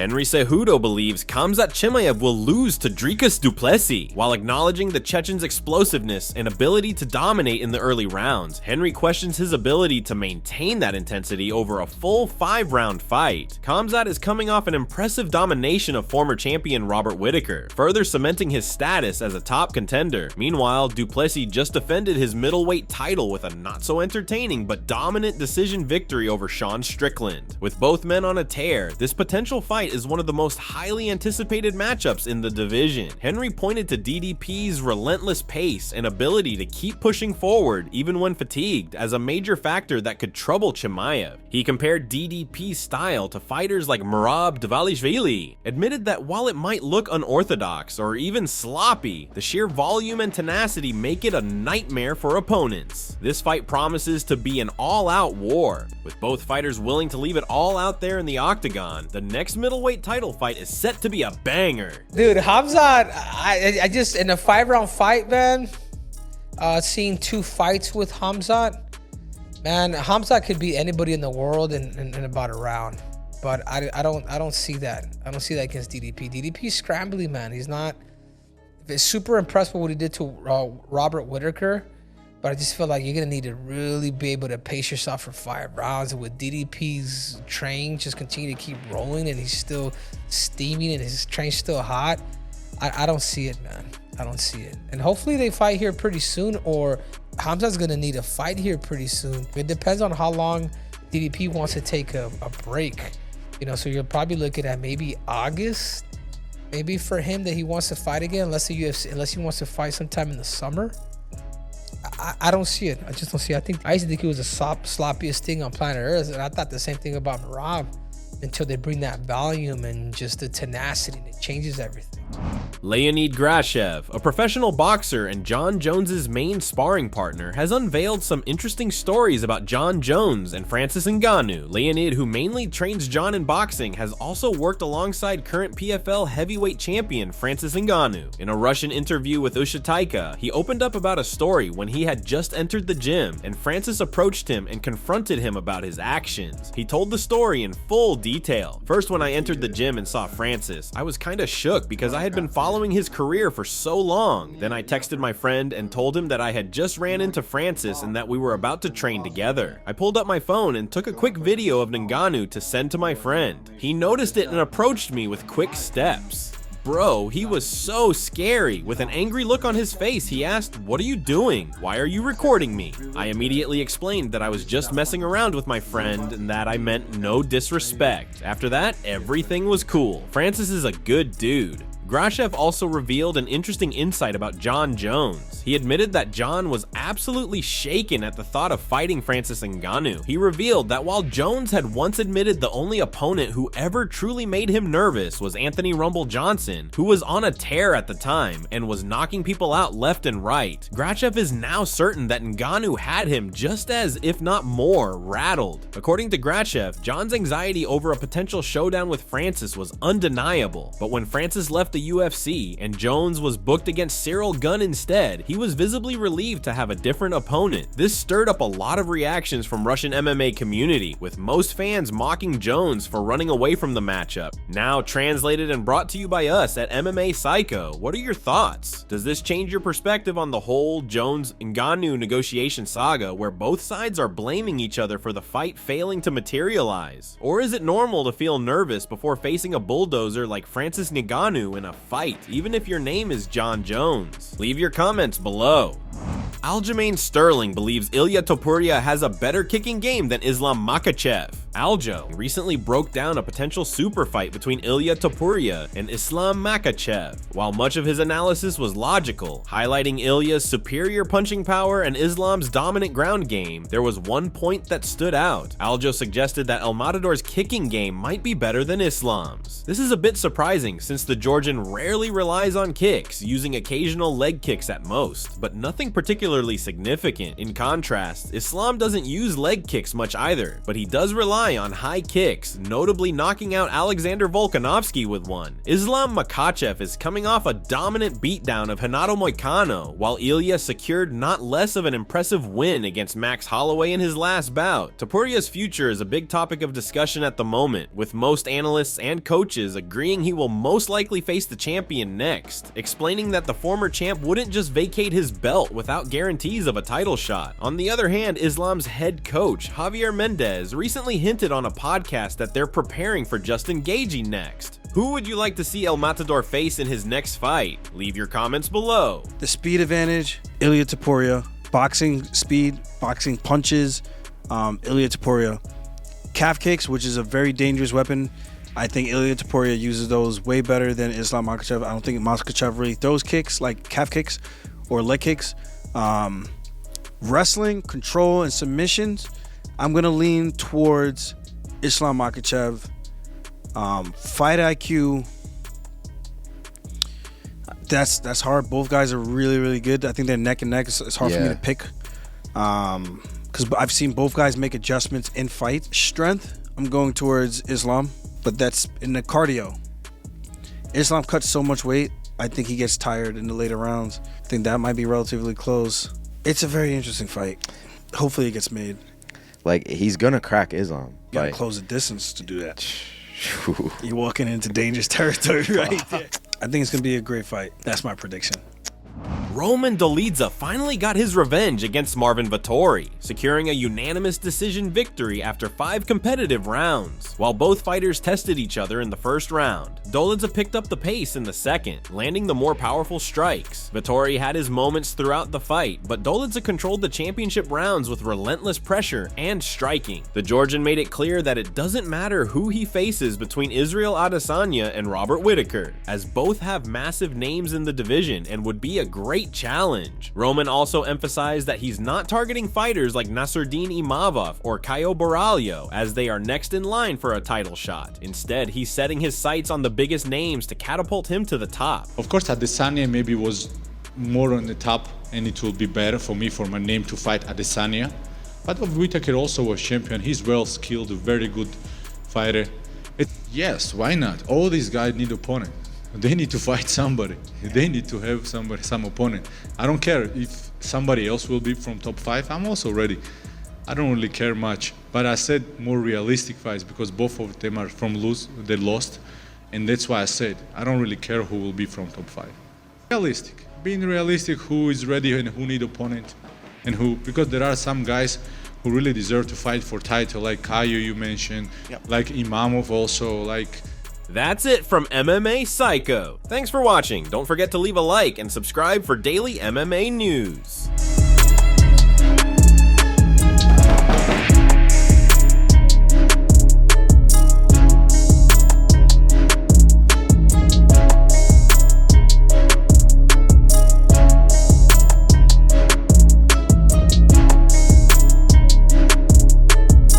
Henry Cejudo believes Khamzat Chimaev will lose to Dricus du Plessis, while acknowledging the Chechen's explosiveness and ability to dominate in the early rounds. Henry questions his ability to maintain that intensity over a full 5-round fight. Khamzat is coming off an impressive domination of former champion Robert Whittaker, further cementing his status as a top contender. Meanwhile, du Plessis just defended his middleweight title with a not-so-entertaining but dominant decision victory over Sean Strickland. With both men on a tear, this potential fight is one of the most highly anticipated matchups in the division. Henry pointed to DDP's relentless pace and ability to keep pushing forward even when fatigued as a major factor that could trouble Chimaev. He compared DDP's style to fighters like Merab Dvalishvili, admitted that while it might look unorthodox or even sloppy, the sheer volume and tenacity make it a nightmare for opponents. This fight promises to be an all-out war, with both fighters willing to leave it all out there in the octagon. The next middleweight title fight is set to be a banger. Dude, Khamzat, I just, in a 5-round fight, man, seeing 2 fights with Khamzat, man, Khamzat could beat anybody in the world in about a round. But I don't see that. I don't see that against DDP. DDP's scrambly, man. He's not super impressed with what he did to Robert Whittaker. But I just feel like you're going to need to really be able to pace yourself for 5 rounds. And with DDP's train just continue to keep rolling and he's still steaming and his train's still hot, I don't see it, man. I don't see it. And hopefully they fight here pretty soon, or Khamzat's going to need a fight here pretty soon. It depends on how long DDP wants to take a break. You know, so you're probably looking at maybe August, maybe for him that he wants to fight again, unless he wants to fight sometime in the summer. I don't see it. I just don't see it. I used to think he was the sloppiest thing on planet Earth, and I thought the same thing about Merab until they bring that volume and just the tenacity, and it changes everything. Leonid Grashev, a professional boxer and Jon Jones's main sparring partner, has unveiled some interesting stories about Jon Jones and Francis Ngannou. Leonid, who mainly trains Jon in boxing, has also worked alongside current PFL heavyweight champion Francis Ngannou. In a Russian interview with Whittaker, he opened up about a story when he had just entered the gym and Francis approached him and confronted him about his actions. He told the story in full detail. First, when I entered the gym and saw Francis, I was kinda shook because I had been following his career for so long. Then I texted my friend and told him that I had just ran into Francis and that we were about to train together. I pulled up my phone and took a quick video of Ngannou to send to my friend. He noticed it and approached me with quick steps. Bro, he was so scary. With an angry look on his face, he asked, "What are you doing? Why are you recording me?" I immediately explained that I was just messing around with my friend and that I meant no disrespect. After that, everything was cool. Francis is a good dude. Grashev also revealed an interesting insight about Jon Jones. He admitted that Jon was absolutely shaken at the thought of fighting Francis Ngannou. He revealed that while Jones had once admitted the only opponent who ever truly made him nervous was Anthony Rumble Johnson, who was on a tear at the time and was knocking people out left and right, Grashev is now certain that Ngannou had him just as, if not more, rattled. According to Grashev, Jon's anxiety over a potential showdown with Francis was undeniable, but when Francis left the UFC and Jones was booked against Cyril Gunn instead, he was visibly relieved to have a different opponent. This stirred up a lot of reactions from Russian MMA community, with most fans mocking Jones for running away from the matchup. Now translated and brought to you by us at MMA Psycho, what are your thoughts? Does this change your perspective on the whole Jones-Ngannou negotiation saga, where both sides are blaming each other for the fight failing to materialize? Or is it normal to feel nervous before facing a bulldozer like Francis Ngannou in a fight, even if your name is Jon Jones? Leave your comments below. Aljamain Sterling believes Ilia Topuria has a better kicking game than Islam Makhachev. Aljo recently broke down a potential super fight between Ilia Topuria and Islam Makhachev. While much of his analysis was logical, highlighting Ilia's superior punching power and Islam's dominant ground game, there was one point that stood out. Aljo suggested that El Matador's kicking game might be better than Islam's. This is a bit surprising since the Georgian rarely relies on kicks, using occasional leg kicks at most, but nothing particularly significant. In contrast, Islam doesn't use leg kicks much either, but he does rely rely on high kicks, notably knocking out Alexander Volkanovski with one. Islam Makhachev is coming off a dominant beatdown of Renato Moicano, while Ilia secured not less of an impressive win against Max Holloway in his last bout. Topuria's future is a big topic of discussion at the moment, with most analysts and coaches agreeing he will most likely face the champion next, explaining that the former champ wouldn't just vacate his belt without guarantees of a title shot. On the other hand, Islam's head coach, Javier Mendez, recently hinted on a podcast that they're preparing for Justin Gaethje next. Who would you like to see El Matador face in his next fight? Leave your comments below. The speed advantage, Ilia Topuria. Boxing speed, boxing punches, Ilia Topuria. Calf kicks, which is a very dangerous weapon. I think Ilia Topuria uses those way better than Islam Makhachev. I don't think Makhachev really throws kicks like calf kicks or leg kicks. Wrestling, control, and submissions, I'm going to lean towards Islam Makhachev. Fight IQ, that's hard. Both guys are really, really good. I think they're neck and neck. It's hard for me to pick because I've seen both guys make adjustments in fight. Strength, I'm going towards Islam, but that's in the cardio. Islam cuts so much weight, I think he gets tired in the later rounds. I think that might be relatively close. It's a very interesting fight. Hopefully it gets made. Like, he's gonna crack Islam. You gotta close the distance to do that. You're walking into dangerous territory right there. I think it's gonna be a great fight. That's my prediction. Roman Dolidze finally got his revenge against Marvin Vettori, securing a unanimous decision victory after 5 competitive rounds. While both fighters tested each other in the first round, Dolidze picked up the pace in the second, landing the more powerful strikes. Vettori had his moments throughout the fight, but Dolidze controlled the championship rounds with relentless pressure and striking. The Georgian made it clear that it doesn't matter who he faces between Israel Adesanya and Robert Whittaker, as both have massive names in the division and would be a great challenge. Roman also emphasized that he's not targeting fighters like Nasruddin Imavov or Caio Borralho, as they are next in line for a title shot. Instead, he's setting his sights on the biggest names to catapult him to the top. Of course, Adesanya maybe was more on the top, and it will be better for me for my name to fight Adesanya. But Whittaker also was champion. He's well skilled, a very good fighter. Yes, why not? All these guys need opponent. They need to fight somebody. They need to have some opponent. I don't care if somebody else will be from top 5. I'm also ready. I don't really care much. But I said more realistic fights because both of them are from they lost. And that's why I said I don't really care who will be from top 5. Realistic. Being realistic, who is ready and who need opponent. And who, because there are some guys who really deserve to fight for title, like Caio you mentioned, like Imamov also, like... That's it from MMA Psycho. Thanks for watching. Don't forget to leave a like and subscribe for daily MMA news.